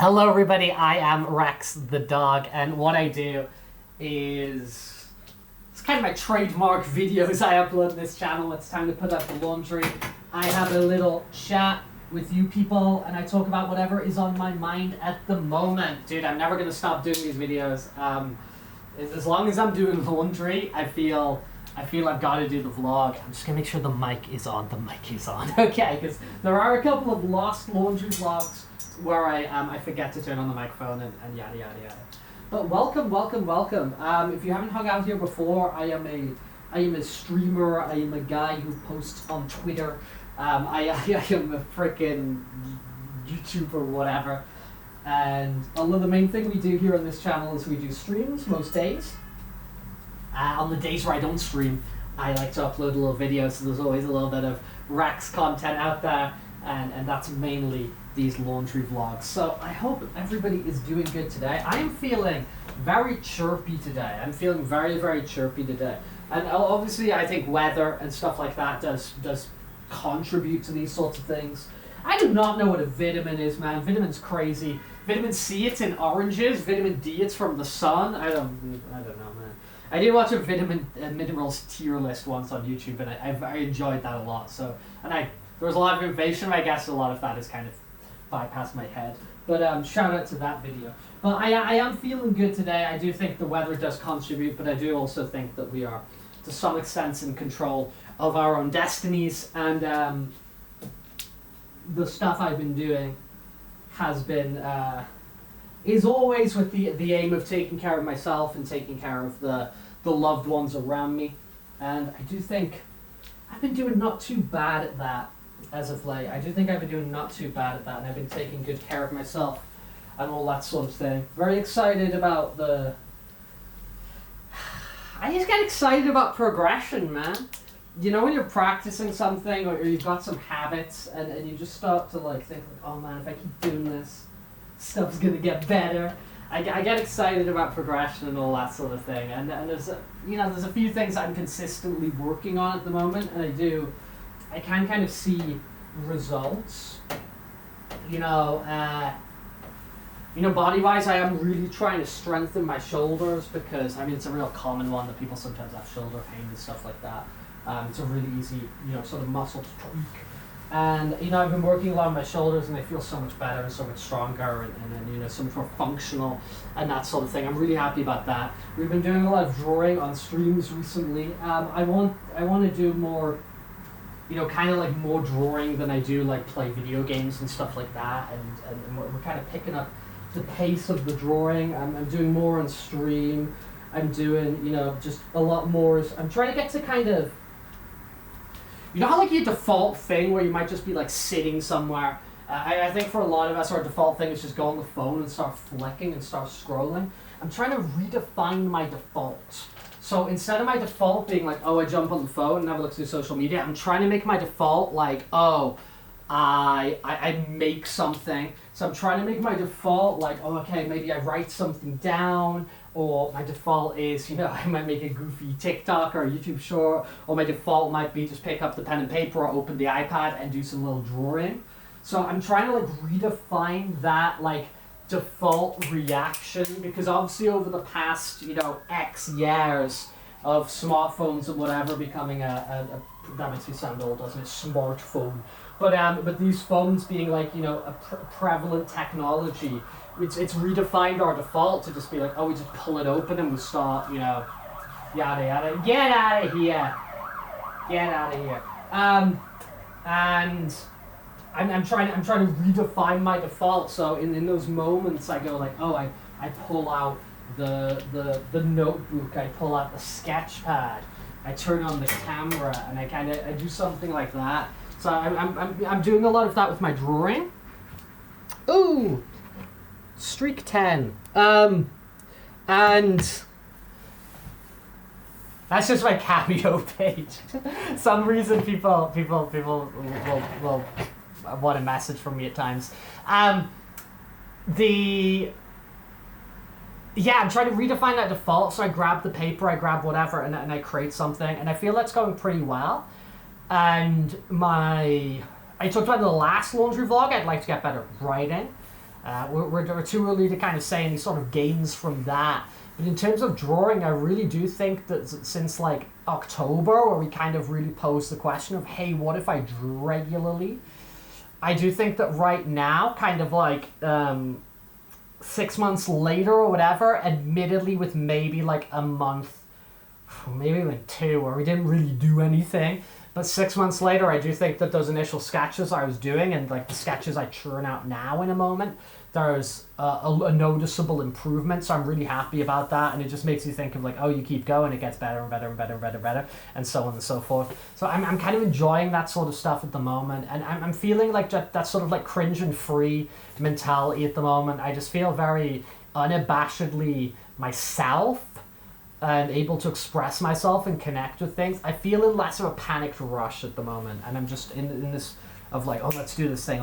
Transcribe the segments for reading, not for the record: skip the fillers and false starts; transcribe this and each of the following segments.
Hello everybody, I am Rex the dog, and what I do is it's kind of my trademark videos I upload on this channel. It's time to put up the laundry. I have a little chat with you people and I talk about whatever is on my mind at the moment. Dude, I'm never gonna stop doing these videos. As long as I'm doing laundry, I feel I've got to do the vlog. I'm just gonna make sure the mic is on. Okay, because there are a couple of lost laundry vlogs where I forget to turn on the microphone and yada yada yada. But welcome. If you haven't hung out here before, I am a streamer. I am a guy who posts on Twitter. I am a freaking YouTuber or whatever. And although the main thing we do here on this channel is we do streams most days. On the days where I don't stream, I like to upload a little video, so there's always a little bit of Rex content out there, and that's mainly these laundry vlogs. So I hope everybody is doing good today. I am feeling very chirpy today. I'm feeling very, very chirpy today. And obviously I think weather and stuff like that does contribute to these sorts of things. I do not know what a vitamin is, man. Vitamin's crazy. Vitamin C, it's in oranges. Vitamin D, it's from the sun. I don't know, man. I did watch a vitamin minerals tier list once on YouTube, and I enjoyed that a lot. So, there was a lot of information. I guess a lot of that is kind of bypassed my head. But shout out to that video. But I am feeling good today. I do think the weather does contribute, but I do also think that we are, to some extent, in control of our own destinies. And the stuff I've been doing has been is always with the aim of taking care of myself and taking care of the loved ones around me. And I do think I've been doing not too bad at that as of late. I do think I've been doing not too bad at that, and I've been taking good care of myself and all that sort of thing. Very excited about I just get excited about progression, man. You know, when you're practicing something or you've got some habits and you just start to think oh man, if I keep doing this, stuff's gonna get better. I get excited about progression and all that sort of thing, and there's a few things I'm consistently working on at the moment, and I can kind of see results. Body-wise, I am really trying to strengthen my shoulders because it's a real common one that people sometimes have shoulder pain and stuff like that. It's a really easy sort of muscle to tweak. And I've been working a lot on my shoulders, and they feel so much better and so much stronger, and so much more functional and that sort of thing. I'm really happy about that. We've been doing a lot of drawing on streams recently. I want to do more, kind of like more drawing than I do like play video games and stuff like that. And we're kind of picking up the pace of the drawing. I'm doing more on stream. I'm doing just a lot more. I'm trying to get to kind of, how your default thing where you might just be sitting somewhere. I think for a lot of us, our default thing is just go on the phone and start flicking and start scrolling. I'm trying to redefine my default. So instead of my default being I jump on the phone and have a look through social media, I'm trying to make my default I make something. So I'm trying to make my default okay, maybe I write something down, or my default is, I might make a goofy TikTok or a YouTube short, or my default might be just pick up the pen and paper or open the iPad and do some little drawing. So I'm trying to redefine that default reaction, because obviously over the past, X years of smartphones and whatever becoming a that makes me sound old, doesn't it? Smartphone. But these phones being a prevalent technology, it's redefined our default to just be we just pull it open and we start, yada yada, get out of here. And I'm trying to redefine my default. So in those moments I go I pull out the notebook, I pull out the sketch pad, I turn on the camera, and I do something like that. So I'm doing a lot of that with my drawing. Ooh, streak 10. And that's just my Cameo page. Some reason people will want a message from me at times. I'm trying to redefine that default. So I grab the paper, I grab whatever, and I create something, and I feel that's going pretty well. And I talked about in the last laundry vlog, I'd like to get better at writing. We're too early to kind of say any sort of gains from that. But in terms of drawing, I really do think that since like October, where we kind of really posed the question of, hey, what if I drew regularly? I do think that right now, kind of like 6 months later or whatever, admittedly with maybe like a month, maybe even 2, where we didn't really do anything. But 6 months later, I do think that those initial sketches I was doing and like the sketches I churn out now in a moment, there's a noticeable improvement. So I'm really happy about that. And it just makes you think of like, oh, you keep going, it gets better and better and better and better and better, and so on and so forth. So I'm kind of enjoying that sort of stuff at the moment. And I'm feeling like that sort of like cringe and free mentality at the moment. I just feel very unabashedly myself and able to express myself and connect with things. I feel in less of a panicked rush at the moment, and I'm just in this of like, oh, let's do this thing,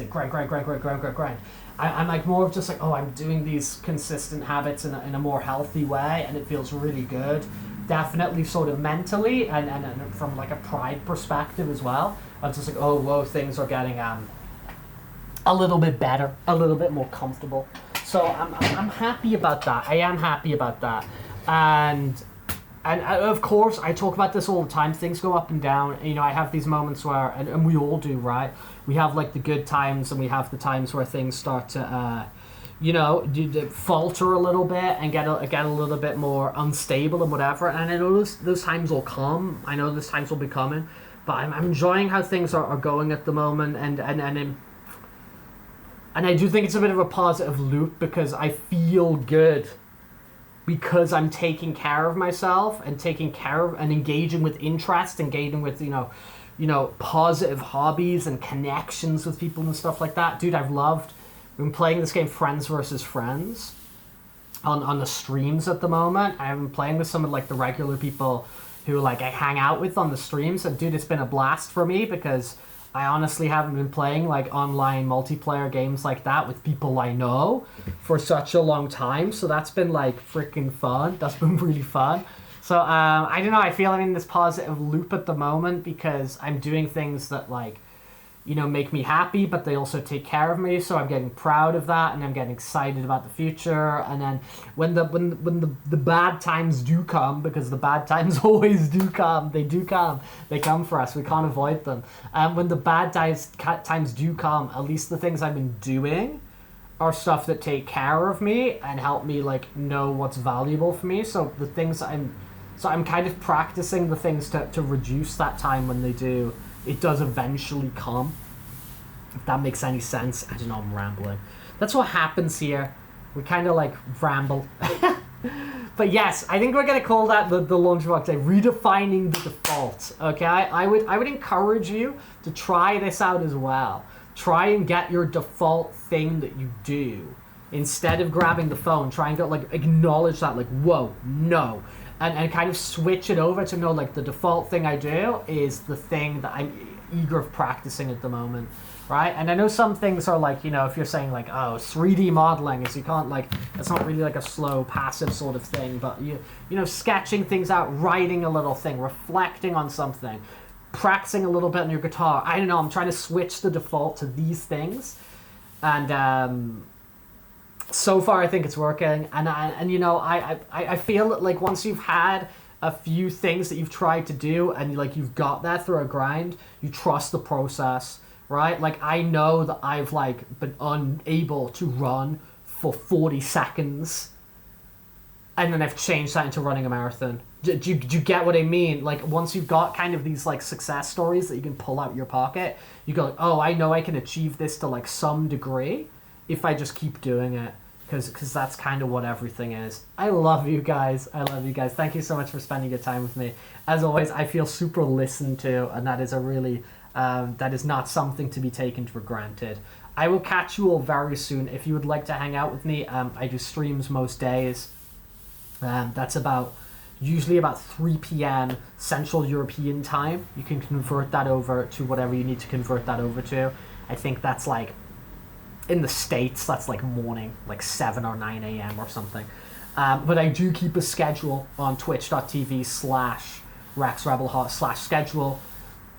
grind. I'm like more of just like, oh, I'm doing these consistent habits in a more healthy way, and it feels really good. Definitely sort of mentally and from like a pride perspective as well. I'm just like, oh, whoa, things are getting a little bit better, a little bit more comfortable. So I'm happy about that. I am happy about that. And of course, I talk about this all the time. Things go up and down. You know, I have these moments where, and we all do, right? We have like the good times, and we have the times where things start to, falter a little bit and get a little bit more unstable and whatever. And I know those times will come. I know those times will be coming. But I'm enjoying how things are going at the moment, and I do think it's a bit of a positive loop because I feel good. Because I'm taking care of myself and taking care of and engaging with interest, engaging with, positive hobbies and connections with people and stuff like that. Dude, I've been playing this game Friends versus Friends on the streams at the moment. I've been playing with some of like the regular people who like I hang out with on the streams. And dude, it's been a blast for me because I honestly haven't been playing like online multiplayer games like that with people I know for such a long time. So that's been like freaking fun. That's been really fun. So I don't know. I feel I'm in this positive loop at the moment because I'm doing things that like, make me happy, but they also take care of me. So I'm getting proud of that, and I'm getting excited about the future. And then when the bad times do come, because the bad times always do come, they come for us. We can't avoid them. When the bad times do come, at least the things I've been doing are stuff that take care of me and help me like know what's valuable for me. So the things I'm kind of practicing the things to reduce that time when it does eventually come. If that makes any sense. I don't know, I'm rambling. That's what happens here. We kind of like ramble. But yes, I think we're going to call that the Launchbox Day, redefining the default. Okay, I would encourage you to try this out as well. Try and get your default thing that you do. Instead of grabbing the phone, try and acknowledge that, like, whoa, no. And kind of switch it over to know, like, the default thing I do is the thing that I'm eager of practicing at the moment, right? And I know some things are like, if you're saying like, oh, 3D modeling is, you can't like, it's not really like a slow, passive sort of thing, but sketching things out, writing a little thing, reflecting on something, practicing a little bit on your guitar. I don't know, I'm trying to switch the default to these things. And, so far, I think it's working, and I feel that like once you've had a few things that you've tried to do, and like you've got that through a grind, you trust the process, right? Like I know that I've like been unable to run for 40 seconds, and then I've changed that into running a marathon. Do you get what I mean? Like once you've got kind of these like success stories that you can pull out your pocket, you go, like, oh, I know I can achieve this to like some degree if I just keep doing it, because that's kind of what everything is. I love you guys. Thank you so much for spending your time with me. As always, I feel super listened to, and that is a really, that is not something to be taken for granted. I will catch you all very soon. If you would like to hang out with me, I do streams most days. That's usually about 3 p.m. Central European time. You can convert that over to whatever you need to convert that over to. I think that's like, in the States, that's like morning, like 7 or 9 a.m. or something. But I do keep a schedule on twitch.tv/RexRebelHot/schedule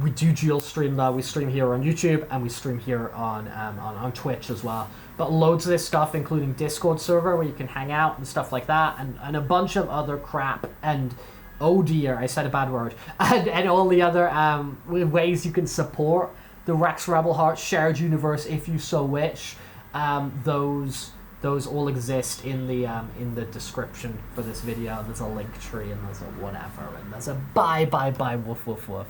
We do dual stream though. We stream here on YouTube and we stream here on Twitch as well. But loads of this stuff, including Discord server where you can hang out and stuff like that, and a bunch of other crap. And oh dear, I said a bad word. And all the other ways you can support the Rex Rebel Heart shared universe if you so wish. Those all exist in the description for this video. There's a link tree and there's a whatever and there's a bye woof woof woof.